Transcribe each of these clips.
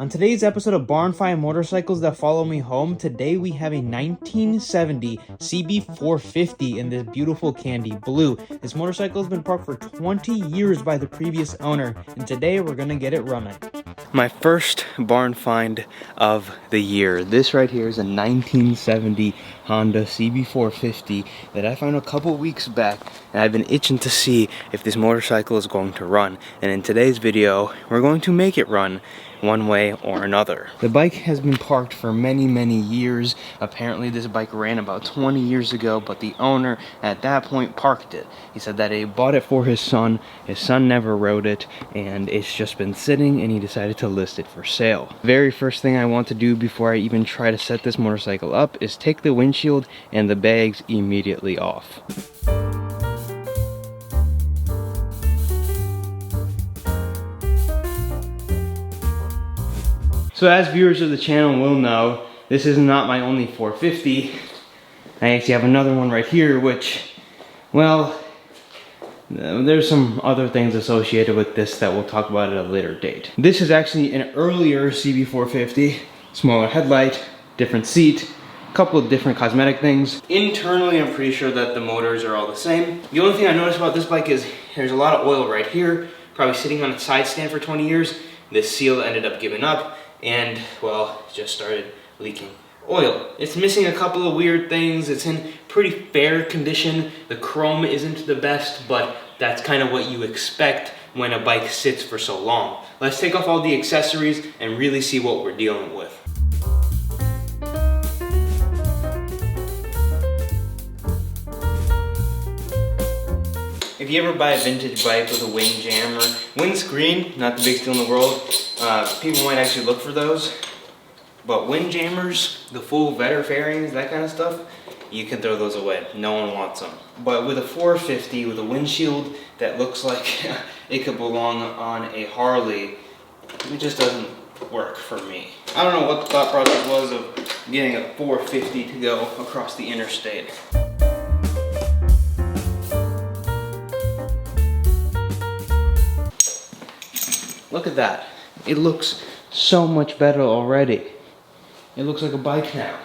On today's episode of Barn Find Motorcycles That Follow Me Home, today we have a 1970 CB450 in this beautiful candy blue. This motorcycle has been parked for 20 years by the previous owner, and today we're gonna get it running. My first barn find of the year. This right here is a 1970 Honda CB450 that I found a couple weeks back, and I've been itching to see if this motorcycle is going to run. And in today's video, we're going to make it run one way or another. The bike has been parked for many years. Apparently this bike ran about 20 years ago, but the owner at that point parked it. He said that he bought it for his son never rode it, and it's just been sitting, and he decided to list it for sale. Very first thing I want to do before I even try to set this motorcycle up is take the windshield and the bags immediately off. So as viewers of the channel will know, this is not my only 450. I actually have another one right here, which, well, there's some other things associated with this that we'll talk about at a later date. This is actually an earlier CB450, smaller headlight, different seat, a couple of different cosmetic things. Internally, I'm pretty sure that the motors are all the same. The only thing I noticed about this bike is there's a lot of oil right here, probably sitting on a side stand for 20 years. This seal ended up giving up, and well, it just started leaking oil. It's missing a couple of weird things. It's in pretty fair condition. The chrome isn't the best, but that's kind of what you expect when a bike sits for so long. Let's take off all the accessories and really see what we're dealing with. If you ever buy a vintage bike with a wind jammer, windscreen, not the biggest deal in the world, people might actually look for those. But wind jammers, the full Vetter fairings, that kind of stuff, you can throw those away. No one wants them. But with a 450, with a windshield that looks like it could belong on a Harley, it just doesn't work for me. I don't know what the thought process was of getting a 450 to go across the interstate. Look at that. It looks so much better already. It looks like a bike now.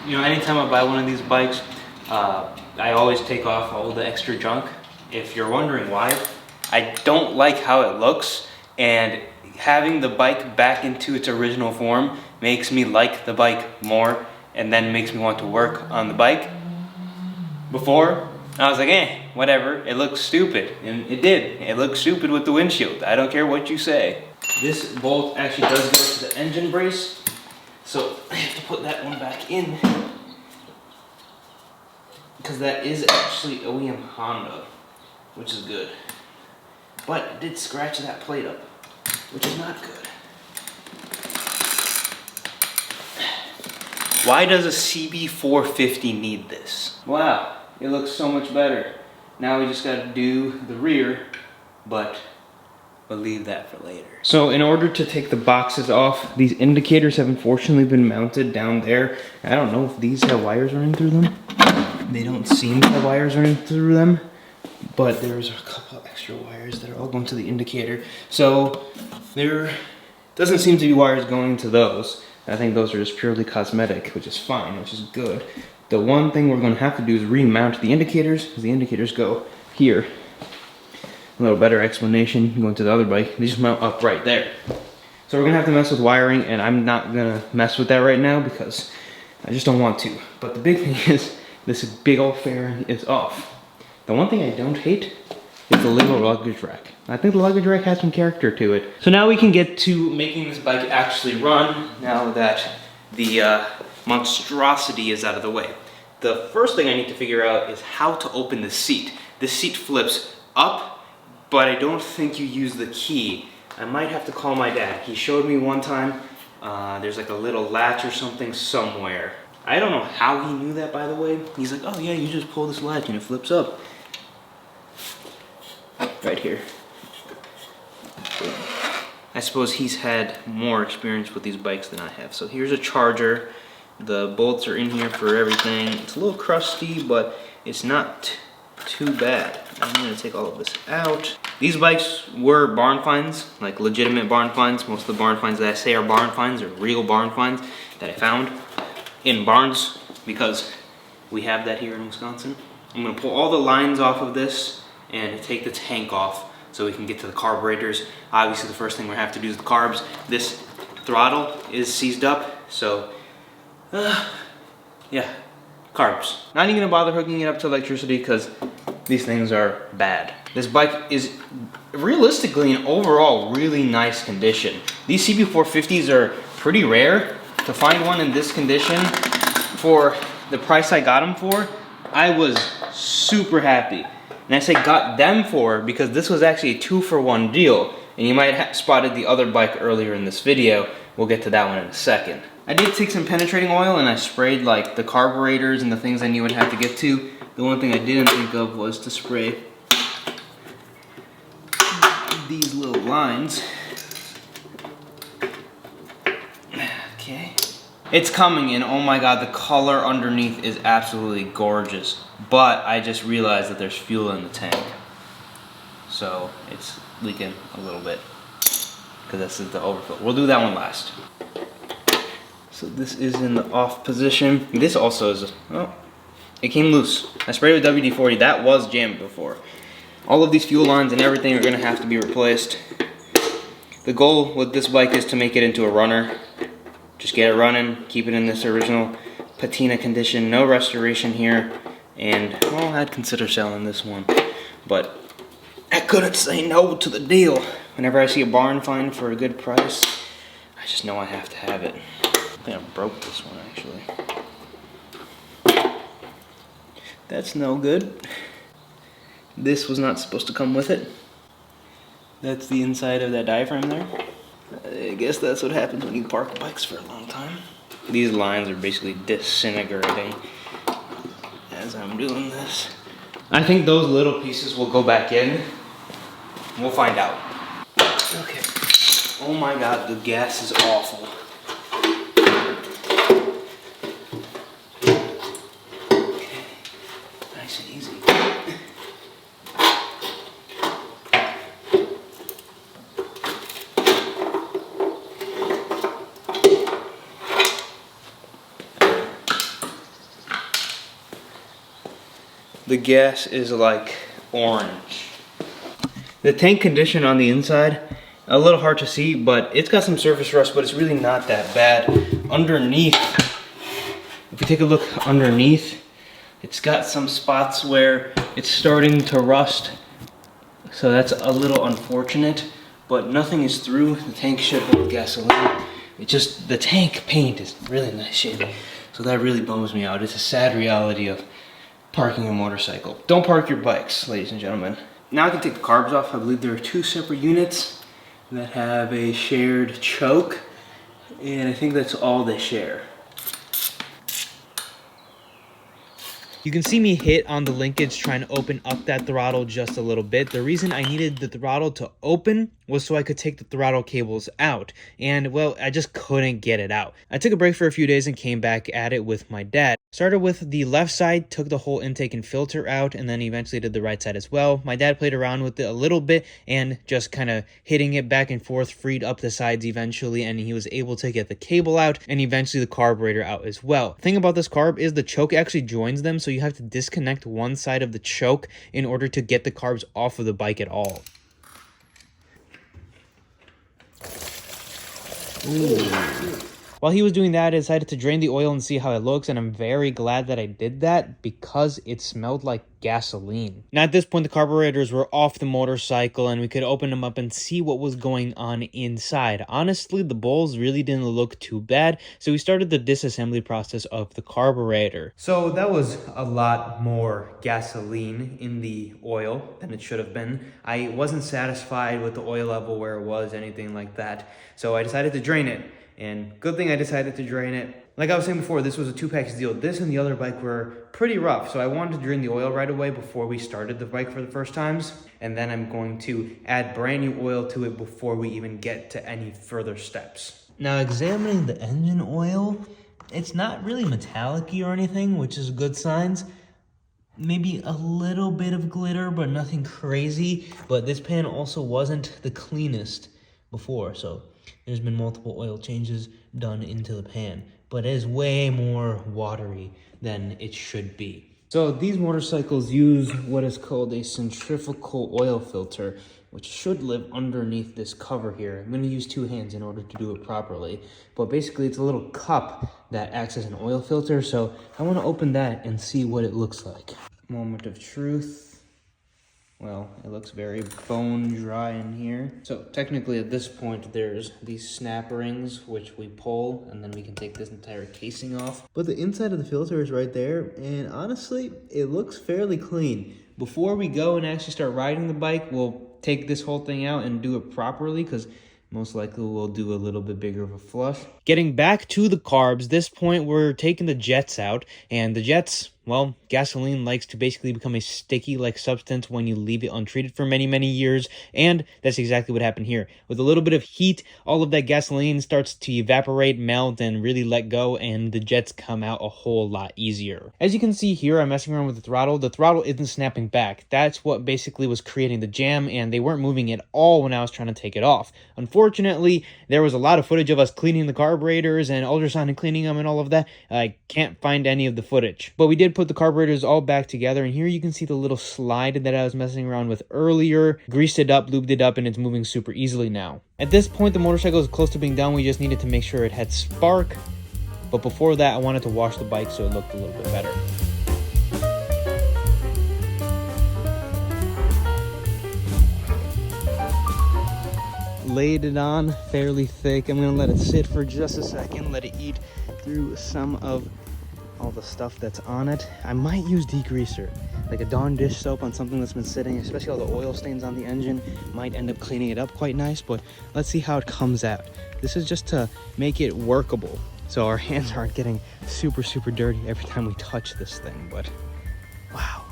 You know, anytime I buy one of these bikes, I always take off all the extra junk. If you're wondering why, I don't like how it looks, and having the bike back into its original form makes me like the bike more, and then makes me want to work on the bike. Before, I was like, whatever, it looks stupid. And it did. It looks stupid with the windshield. I don't care what you say. This bolt actually does go to the engine brace, so I have to put that one back in, because that is actually OEM Honda, which is good. But it did scratch that plate up, which is not good. Why does a CB450 need this? Wow, it looks so much better. Now we just gotta do the rear, but we'll leave that for later. So in order to take the boxes off, these indicators have unfortunately been mounted down there. I don't know if these have wires running through them. They don't seem to have wires running through them, but there's a couple of extra wires that are all going to the indicator. So there doesn't seem to be wires going to those. I think those are just purely cosmetic, which is fine, which is good. The one thing we're going to have to do is remount the indicators, because the indicators go here. A little better explanation going to the other bike. They just mount up right there. So we're going to have to mess with wiring, and I'm not going to mess with that right now because I just don't want to. But the big thing is this big old fairing is off. The one thing I don't hate is the little luggage rack. I think the luggage rack has some character to it. So now we can get to making this bike actually run, now that the monstrosity is out of the way. The first thing I need to figure out is how to open the seat. This seat flips up, but I don't think you use the key. I might have to call my dad. He showed me one time, there's like a little latch or something somewhere. I don't know how he knew that, by the way. He's like, oh yeah, you just pull this latch and it flips up. Right here. I suppose he's had more experience with these bikes than I have. So here's a charger. The bolts are in here for everything. It's a little crusty, but it's not too bad. I'm gonna take all of this out. These bikes were barn finds, like legitimate barn finds. Most of the barn finds that I say are barn finds are real barn finds that I found in barns because we have that here in Wisconsin. I'm gonna pull all the lines off of this and take the tank off so we can get to the carburetors. Obviously the first thing we have to do is the carbs. This throttle is seized up, so yeah, carbs. Not even gonna bother hooking it up to electricity because these things are bad. This bike is realistically in overall really nice condition. These CB450s are pretty rare. To find one in this condition for the price I got them for, I was super happy. And I say got them for because this was actually a 2-for-1 deal. And you might have spotted the other bike earlier in this video. We'll get to that one in a second. I did take some penetrating oil and I sprayed like the carburetors and the things I knew I'd have to get to. The one thing I didn't think of was to spray these little lines. Okay. It's coming and oh my god, the color underneath is absolutely gorgeous. But I just realized that there's fuel in the tank. So it's leaking a little bit because this is the overfill. We'll do that one last. So this is in the off position. This also is, oh, it came loose. I sprayed with WD-40, that was jammed before. All of these fuel lines and everything are gonna have to be replaced. The goal with this bike is to make it into a runner. Just get it running, keep it in this original patina condition, no restoration here. And, well, I'd consider selling this one. But I couldn't say no to the deal. Whenever I see a barn find for a good price, I just know I have to have it. I think I broke this one, actually. That's no good. This was not supposed to come with it. That's the inside of that diaphragm there. I guess that's what happens when you park bikes for a long time. These lines are basically disintegrating as I'm doing this. I think those little pieces will go back in. We'll find out. Okay. Oh my god, the gas is awful. Okay. Nice and easy. The gas is like orange. The tank condition on the inside, a little hard to see, but it's got some surface rust, but it's really not that bad. Underneath, if you take a look underneath, it's got some spots where it's starting to rust. So that's a little unfortunate, but nothing is through. The tank should hold gasoline. It just, the tank paint is really nice shape. So that really bums me out. It's a sad reality of parking a motorcycle. Don't park your bikes, ladies and gentlemen. Now I can take the carbs off. I believe there are 2 separate units that have a shared choke, and I think that's all they share. You can see me hit on the linkage trying to open up that throttle just a little bit. The reason I needed the throttle to open was so I could take the throttle cables out. And well, I just couldn't get it out. I took a break for a few days and came back at it with my dad. Started with the left side, took the whole intake and filter out, and then eventually did the right side as well. My dad played around with it a little bit and just kind of hitting it back and forth, freed up the sides eventually, and he was able to get the cable out and eventually the carburetor out as well. The thing about this carb is the choke actually joins them, so you have to disconnect one side of the choke in order to get the carbs off of the bike at all. Ooh. While he was doing that, I decided to drain the oil and see how it looks, and I'm very glad that I did that because it smelled like gasoline. Now at this point, the carburetors were off the motorcycle and we could open them up and see what was going on inside. Honestly, the bowls really didn't look too bad, so we started the disassembly process of the carburetor. So that was a lot more gasoline in the oil than it should have been. I wasn't satisfied with the oil level where it was, anything like that, so I decided to drain it. and good thing I decided to drain it. Like I was saying before, this was a 2-package deal. This and the other bike were pretty rough, so I wanted to drain the oil right away before we started the bike for the first times, and then I'm going to add brand new oil to it before we even get to any further steps. Now, examining the engine oil, it's not really metallic-y or anything, which is good signs. Maybe a little bit of glitter, but nothing crazy. But this pan also wasn't the cleanest before, so there's been multiple oil changes done into the pan. But it is way more watery than it should be. So these motorcycles use what is called a centrifugal oil filter, which should live underneath this cover here. I'm gonna use 2 hands in order to do it properly. But basically it's a little cup that acts as an oil filter, so I wanna open that and see what it looks like. Moment of truth. Well, it looks very bone dry in here. So technically at this point, there's these snap rings, which we pull, and then we can take this entire casing off. But the inside of the filter is right there, and honestly, it looks fairly clean. Before we go and actually start riding the bike, we'll take this whole thing out and do it properly, because most likely we'll do a little bit bigger of a flush. Getting back to the carbs, this point we're taking the jets out, and the jets, well, gasoline likes to basically become a sticky-like substance when you leave it untreated for many, many years, and that's exactly what happened here. With a little bit of heat, all of that gasoline starts to evaporate, melt, and really let go, and the jets come out a whole lot easier. As you can see here, I'm messing around with the throttle. The throttle isn't snapping back. That's what basically was creating the jam, and they weren't moving at all when I was trying to take it off. Unfortunately, there was a lot of footage of us cleaning the carburetors and ultrasonic cleaning them and all of that. I can't find any of the footage, but we did put the carburetors all back together, and here you can see the little slide that I was messing around with earlier. Greased it up, lubed it up, and it's moving super easily now. At this point, the motorcycle is close to being done. We just needed to make sure it had spark, but before that, I wanted to wash the bike so it looked a little bit better. Laid it on fairly thick. I'm gonna let it sit for just a second, let it eat through some of all the stuff that's on it. I might use degreaser, like a Dawn dish soap on something that's been sitting, especially all the oil stains on the engine. Might end up cleaning it up quite nice, but let's see how it comes out. This is just to make it workable, so our hands aren't getting super, super dirty every time we touch this thing, but wow,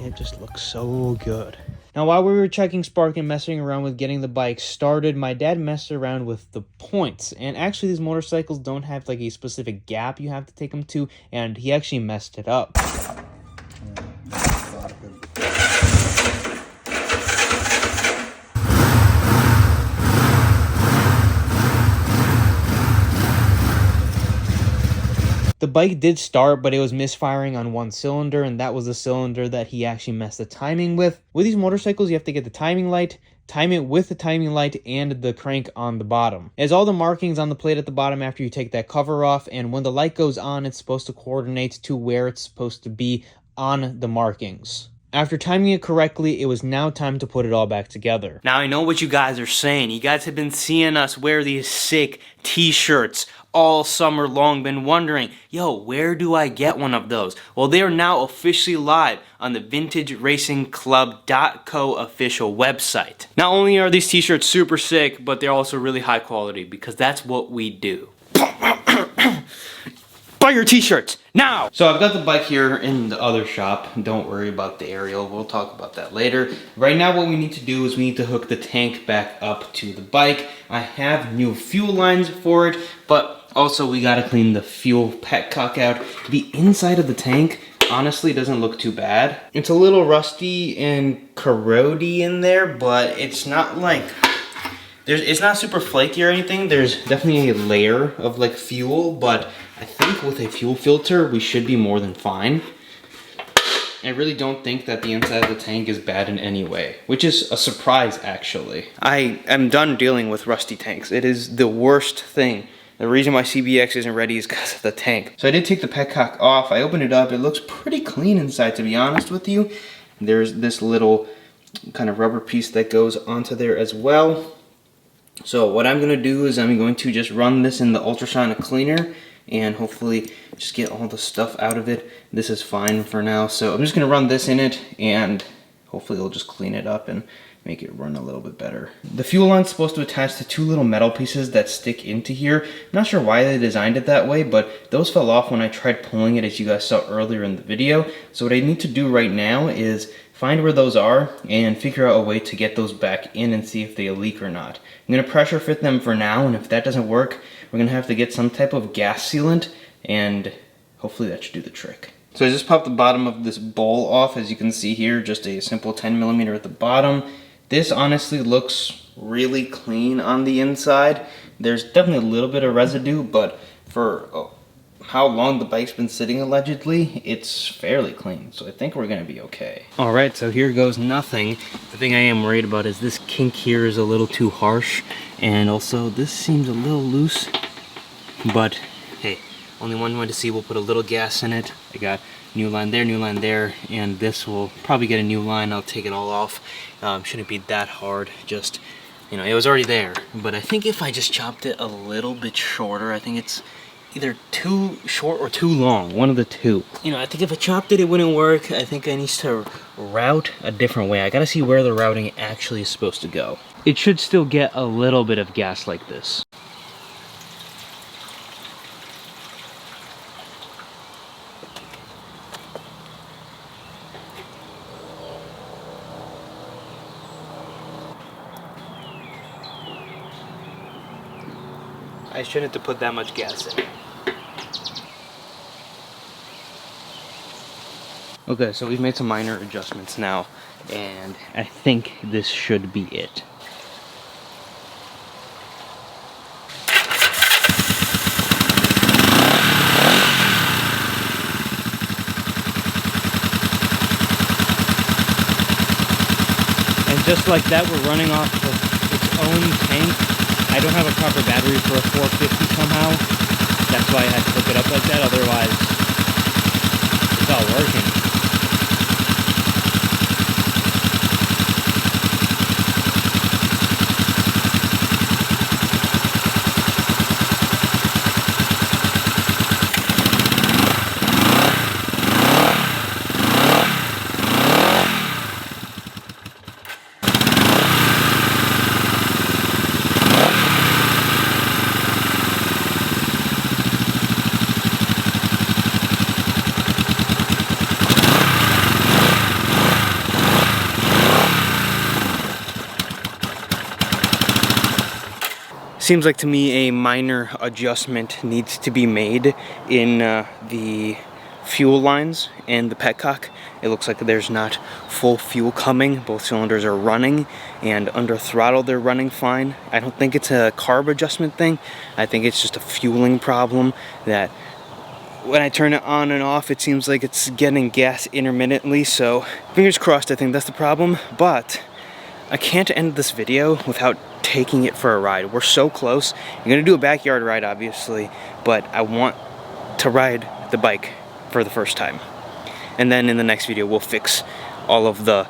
it just looks so good. Now, while we were checking spark and messing around with getting the bike started, my dad messed around with the points. And actually, these motorcycles don't have like a specific gap you have to take them to, and he actually messed it up. The bike did start, but it was misfiring on one cylinder, and that was the cylinder that he actually messed the timing with. With these motorcycles, you have to get the timing light, time it with the timing light, and the crank on the bottom. It has all the markings on the plate at the bottom after you take that cover off, and when the light goes on, it's supposed to coordinate to where it's supposed to be on the markings. After timing it correctly, it was now time to put it all back together. Now, I know what you guys are saying. You guys have been seeing us wear these sick t-shirts all summer long, been wondering, yo, where do I get one of those? Well, they are now officially live on the VintageRacingClub.co official website. Not only are these t-shirts super sick, but they're also really high quality, because that's what we do. Buy your t-shirts now! So I've got the bike here in the other shop. Don't worry about the aerial. We'll talk about that later. Right now what we need to do is we need to hook the tank back up to the bike. I have new fuel lines for it, but also we gotta clean the fuel petcock out. The inside of the tank honestly doesn't look too bad. It's a little rusty and corrody in there, but it's not like... it's not super flaky or anything. There's definitely a layer of like fuel, but I think with a fuel filter, we should be more than fine. I really don't think that the inside of the tank is bad in any way, which is a surprise actually. I am done dealing with rusty tanks. It is the worst thing. The reason my CBX isn't ready is because of the tank. So I did take the petcock off. I opened it up. It looks pretty clean inside, to be honest with you. There's this little kind of rubber piece that goes onto there as well. So what I'm going to do is I'm going to just run this in the ultrasonic cleaner and hopefully just get all the stuff out of it. This is fine for now, so I'm just going to run this in it and hopefully it'll just clean it up and make it run a little bit better. The fuel line's supposed to attach to two little metal pieces that stick into here. Not sure why they designed it that way, but those fell off when I tried pulling it, as you guys saw earlier in the video. So what I need to do right now is find where those are and figure out a way to get those back in and see if they leak or not. I'm gonna pressure fit them for now, and if that doesn't work, we're gonna have to get some type of gas sealant, and hopefully that should do the trick. So I just popped the bottom of this bowl off, as you can see here, just a simple 10mm at the bottom. This honestly looks really clean on the inside. There's definitely a little bit of residue, but for how long the bike's been sitting allegedly, it's fairly clean. So I think we're gonna be okay. All right, so here goes nothing. The thing I am worried about is this kink here is a little too harsh, and also this seems a little loose, but hey, only one way to see. We'll put a little gas in it. I got new line there, and this will probably get a new line. I'll take it all off. Shouldn't be that hard. Just, you know, it was already there. But I think if I just chopped it a little bit shorter, I think it's either too short or too long. One of the two. You know, I think if I chopped it, it wouldn't work. I think I need to route a different way. I gotta see where the routing actually is supposed to go. It should still get a little bit of gas like this. I shouldn't have put that much gas in. Okay, so we've made some minor adjustments now, and I think this should be it. And just like that, we're running off of its own tank. I don't have a proper battery for a 450 somehow. That's why I had to hook it up like that, otherwise it's all working. Seems like to me a minor adjustment needs to be made in the fuel lines and the petcock. It looks like there's not full fuel coming. Both cylinders are running, and under throttle they're running fine. I don't think it's a carb adjustment thing. I think it's just a fueling problem that when I turn it on and off, it seems like it's getting gas intermittently. So fingers crossed, I think that's the problem. But I can't end this video without taking it for a ride. We're so close. I'm gonna do a backyard ride, obviously, but I want to ride the bike for the first time. And then in the next video, we'll fix all of the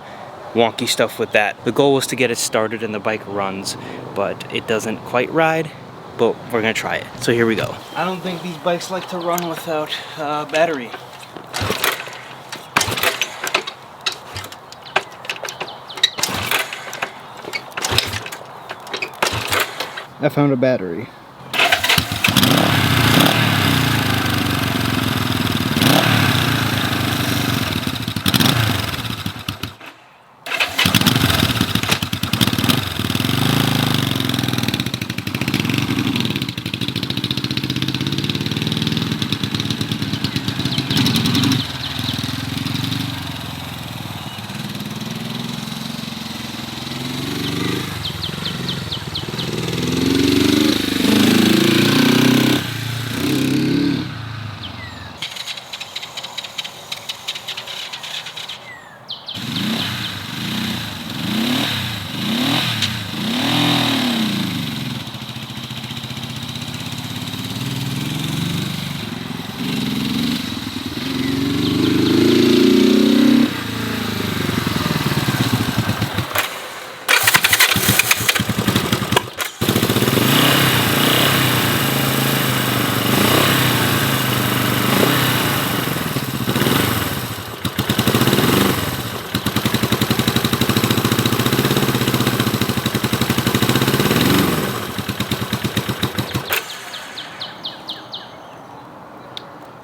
wonky stuff with that. The goal was to get it started and the bike runs, but it doesn't quite ride, but we're gonna try it. So here we go. I don't think these bikes like to run without battery. I found a battery.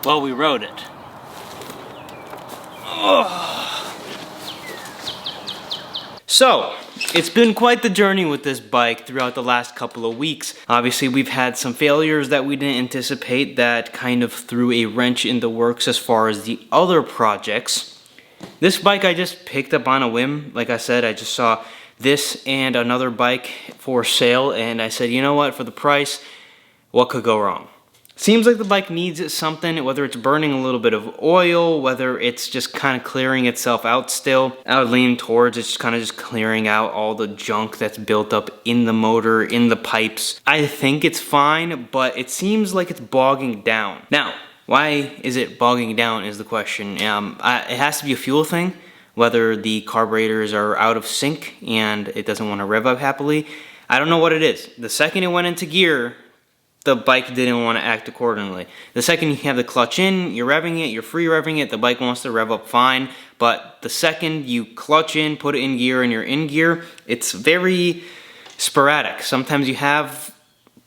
while we rode it. So, it's been quite the journey with this bike throughout the last couple of weeks. Obviously, we've had some failures that we didn't anticipate that kind of threw a wrench in the works as far as the other projects. This bike I just picked up on a whim. Like I said, I just saw this and another bike for sale, and I said, you know what, for the price, what could go wrong? Seems like the bike needs something, whether it's burning a little bit of oil, whether it's just kind of clearing itself out still. I would lean towards it's kind of just clearing out all the junk that's built up in the motor, in the pipes. I think it's fine, but it seems like it's bogging down. Now, why is it bogging down is the question. It has to be a fuel thing, whether the carburetors are out of sync and it doesn't want to rev up happily. I don't know what it is. The second it went into gear, the bike didn't want to act accordingly. The second you have the clutch in, you're revving it, you're free revving it, the bike wants to rev up fine. But the second you clutch in, put it in gear, and you're in gear, it's very sporadic. Sometimes you have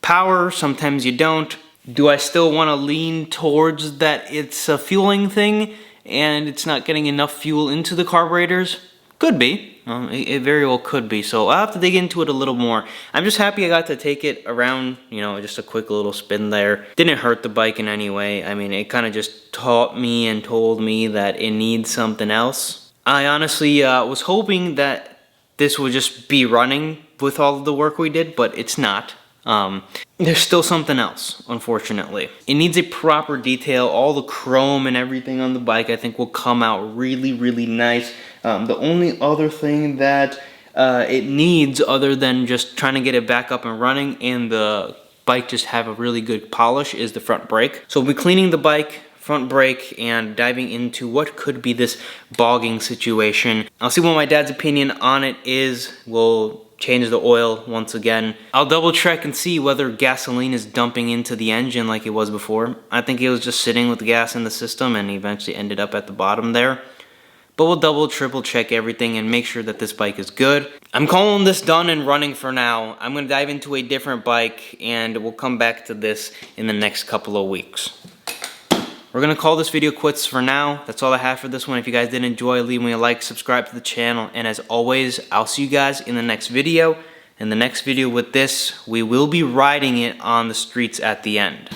power, sometimes you don't. Do I still want to lean towards that it's a fueling thing and it's not getting enough fuel into the carburetors? Could be. It very well could be. So I'll have to dig into it a little more. I'm just happy I got to take it around, you know, just a quick little spin there. Didn't hurt the bike in any way. I mean, it kind of just taught me and told me that it needs something else. I honestly was hoping that this would just be running with all of the work we did, but it's not. There's still something else, unfortunately. It needs a proper detail. All the chrome and everything on the bike I think will come out really, really nice. The only other thing that it needs, other than just trying to get it back up and running and the bike just have a really good polish, is the front brake. So we'll be cleaning the bike, front brake, and diving into what could be this bogging situation. I'll see what my dad's opinion on it is. We'll change the oil once again. I'll double check and see whether gasoline is dumping into the engine like it was before. I think it was just sitting with the gas in the system and eventually ended up at the bottom there. But we'll double, triple check everything and make sure that this bike is good. I'm calling this done and running for now. I'm gonna dive into a different bike and we'll come back to this in the next couple of weeks. We're gonna call this video quits for now. That's all I have for this one. If you guys did enjoy, leave me a like, subscribe to the channel, and as always, I'll see you guys in the next video. In the next video with this, we will be riding it on the streets at the end.